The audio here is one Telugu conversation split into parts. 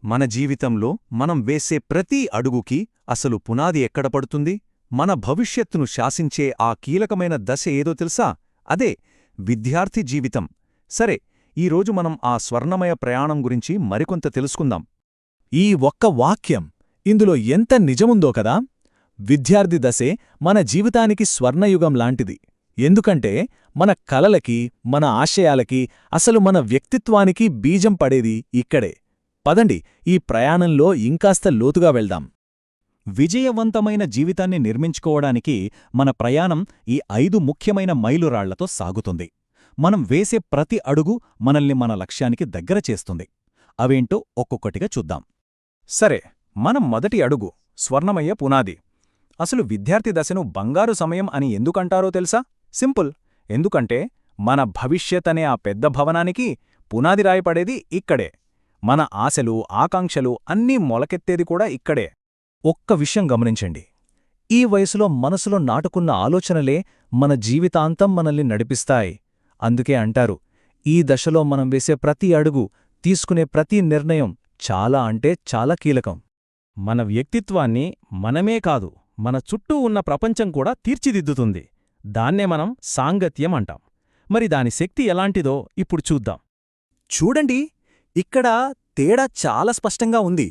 మన జీవితంలో మనం వేసే ప్రతి అడుగుకి అసలు పునాది ఎక్కడ పడుతుంది? మన భవిష్యత్తును శాసించే ఆ కీలకమైన దశ ఏదో తెలుసా? అదే విద్యార్థి జీవితం. సరే, ఈరోజు మనం ఆ స్వర్ణమయ ప్రయాణం గురించి మరికొంత తెలుసుకుందాం. ఈ ఒక్క వాక్యం ఇందులో ఎంత నిజముందో కదా. విద్యార్థి దశే మన జీవితానికి స్వర్ణయుగం లాంటిది. ఎందుకంటే మన కలలకి, మన ఆశయాలకి, అసలు మన వ్యక్తిత్వానికి బీజం పడేది ఇక్కడే. పదండి, ఈ ప్రయాణంలో ఇంకాస్త లోతుగా వెళ్దాం. విజయవంతమైన జీవితాన్ని నిర్మించుకోవడానికి మన ప్రయాణం ఈ 5 ముఖ్యమైన మైలురాళ్లతో సాగుతుంది. మనం వేసే ప్రతి అడుగు మనల్ని మన లక్ష్యానికి దగ్గర చేస్తుంది. అవేంటో ఒక్కొక్కటిగా చూద్దాం. సరే, మనం మొదటి అడుగు స్వర్ణమయ్య పునాది. అసలు విద్యార్థి దశను బంగారు సమయం అని ఎందుకంటారో తెలుసా? సింపుల్. ఎందుకంటే మన భవిష్యత్ అనే ఆ పెద్ద భవనానికి పునాది రాయపడేది ఇక్కడే. మన ఆశలు, ఆకాంక్షలు అన్నీ మొలకెత్తేది కూడా ఇక్కడే. ఒక్క విషయం గమనించండి. ఈ వయసులో మనసులో నాటుకున్న ఆలోచనలే మన జీవితాంతం మనల్ని నడిపిస్తాయి. అందుకే అంటారు, ఈ దశలో మనం వేసే ప్రతి అడుగు, తీసుకునే ప్రతి నిర్ణయం చాలా అంటే చాలా కీలకం. మన వ్యక్తిత్వాన్ని మనమే కాదు, మన చుట్టూ ఉన్న ప్రపంచం కూడా తీర్చిదిద్దుతుంది. దాన్నే మనం సాంగత్యం అంటాం. మరి దాని శక్తి ఎలాంటిదో ఇప్పుడు చూద్దాం. చూడండి, ఇక్కడ తేడా చాలా స్పష్టంగా ఉంది.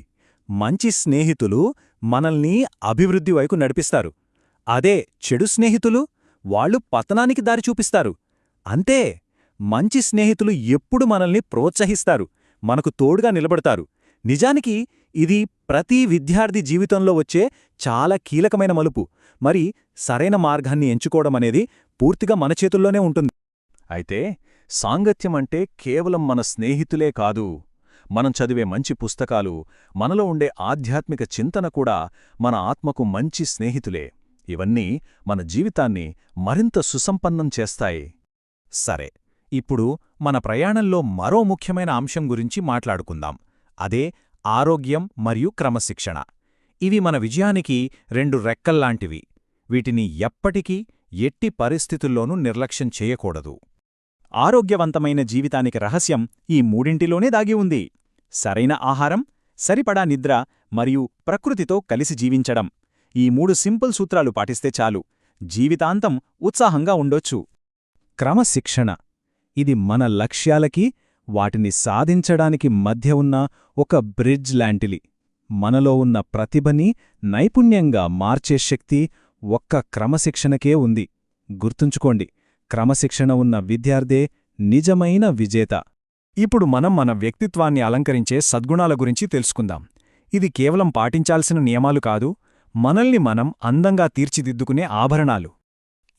మంచి స్నేహితులు మనల్ని అభివృద్ధి వైపు నడిపిస్తారు. అదే చెడు స్నేహితులు, వాళ్ళు పతనానికి దారి చూపిస్తారు. అంతే, మంచి స్నేహితులు ఎప్పుడు మనల్ని ప్రోత్సహిస్తారు, మనకు తోడుగా నిలబడతారు. నిజానికి ఇది ప్రతి విద్యార్థి జీవితంలో వచ్చే చాలా కీలకమైన మలుపు. మరి సరైన మార్గాన్ని ఎంచుకోవడమనేది పూర్తిగా మన చేతుల్లోనే ఉంటుంది. అయితే సాంగత్యం అంటే కేవలం మన స్నేహితులే కాదు. మనం చదివే మంచి పుస్తకాలు, మనలో ఉండే ఆధ్యాత్మిక చింతన కూడా మన ఆత్మకు మంచి స్నేహితులే. ఇవన్నీ మన జీవితాన్ని మరింత సుసంపన్నం చేస్తాయి. సరే, ఇప్పుడు మన ప్రయాణంలో మరో ముఖ్యమైన అంశం గురించి మాట్లాడుకుందాం. అదే ఆరోగ్యం మరియు క్రమశిక్షణ. ఇవి మన విజయానికి 2 రెక్కల్లాంటివి. వీటిని ఎప్పటికీ, ఎట్టి పరిస్థితుల్లోనూ నిర్లక్ష్యం చేయకూడదు. ఆరోగ్యవంతమైన జీవితానికి రహస్యం ఈ మూడింటిలోనే దాగి ఉంది. సరైన ఆహారం, సరిపడా నిద్ర మరియు ప్రకృతితో కలిసి జీవించడం. ఈ 3 సింపుల్ సూత్రాలు పాటిస్తే చాలు, జీవితాంతం ఉత్సాహంగా ఉండొచ్చు. క్రమశిక్షణ ఇది మన లక్ష్యాలకి, వాటిని సాధించడానికి మధ్య ఉన్న ఒక బ్రిడ్జ్ లాంటిది. మనలో ఉన్న ప్రతిభని నైపుణ్యంగా మార్చే శక్తి ఒక్క క్రమశిక్షణకే ఉంది. గుర్తుంచుకోండి, క్రమశిక్షణ ఉన్న విద్యార్థే నిజమైన విజేత. ఇప్పుడు మనం మన వ్యక్తిత్వాన్ని అలంకరించే సద్గుణాల గురించి తెలుసుకుందాం. ఇది కేవలం పాటించాల్సిన నియమాలు కాదు, మనల్ని మనం అందంగా తీర్చిదిద్దుకునే ఆభరణాలు.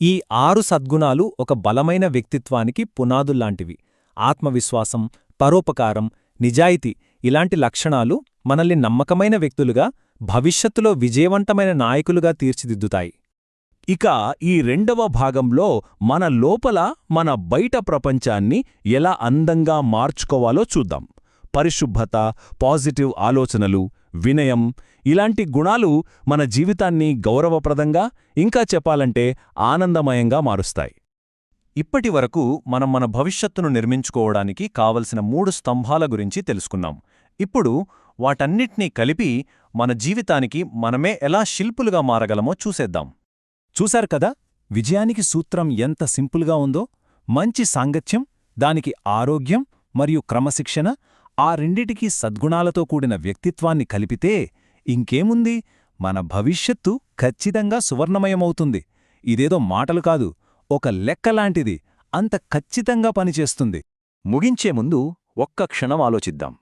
ఈ 6 సద్గుణాలు ఒక బలమైన వ్యక్తిత్వానికి పునాదుల్లాంటివి. ఆత్మవిశ్వాసం, పరోపకారం, నిజాయితీ ఇలాంటి లక్షణాలు మనల్ని నమ్మకమైన వ్యక్తులుగా, భవిష్యత్తులో విజయవంతమైన నాయకులుగా తీర్చిదిద్దుతాయి. ఇక ఈ 2వ భాగంలో మన లోపల, మన బయట ప్రపంచాన్ని ఎలా అందంగా మార్చుకోవాలో చూద్దాం. పరిశుభ్రత, పాజిటివ్ ఆలోచనలు, వినయం ఇలాంటి గుణాలు మన జీవితాన్ని గౌరవప్రదంగా, ఇంకా చెప్పాలంటే ఆనందమయంగా మారుస్తాయి. ఇప్పటివరకు మనం మన భవిష్యత్తును నిర్మించుకోవడానికి కావలసిన 3 స్తంభాల గురించి తెలుసుకున్నాం. ఇప్పుడు వాటన్నిటినీ కలిపి మన జీవితానికి మనమే ఎలా శిల్పులుగా మారగలమో చూసేద్దాం. చూశారు కదా, విజయానికి సూత్రం ఎంత సింపుల్గా ఉందో. మంచి సాంగత్యం, దానికి ఆరోగ్యం మరియు క్రమశిక్షణ, ఆ రెండిటికీ సద్గుణాలతో కూడిన వ్యక్తిత్వాన్ని కలిపితే ఇంకేముంది, మన భవిష్యత్తు ఖచ్చితంగా సువర్ణమయమవుతుంది. ఇదేదో మాటలు కాదు, ఒక లెక్కలాంటిది, అంత ఖచ్చితంగా పనిచేస్తుంది. ముగించే ముందు ఒక్క క్షణం ఆలోచిద్దాం.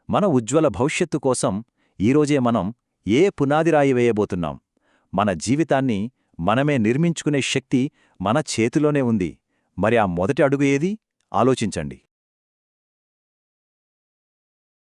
మన ఉజ్వల భవిష్యత్తు కోసం ఈరోజే మనం ఏ పునాదిరాయి వేయబోతున్నాం? మన జీవితాన్ని మనమే నిర్మించుకునే శక్తి మన చేతిలోనే ఉంది. మరి ఆ మొదటి అడుగు ఏది? ఆలోచించండి.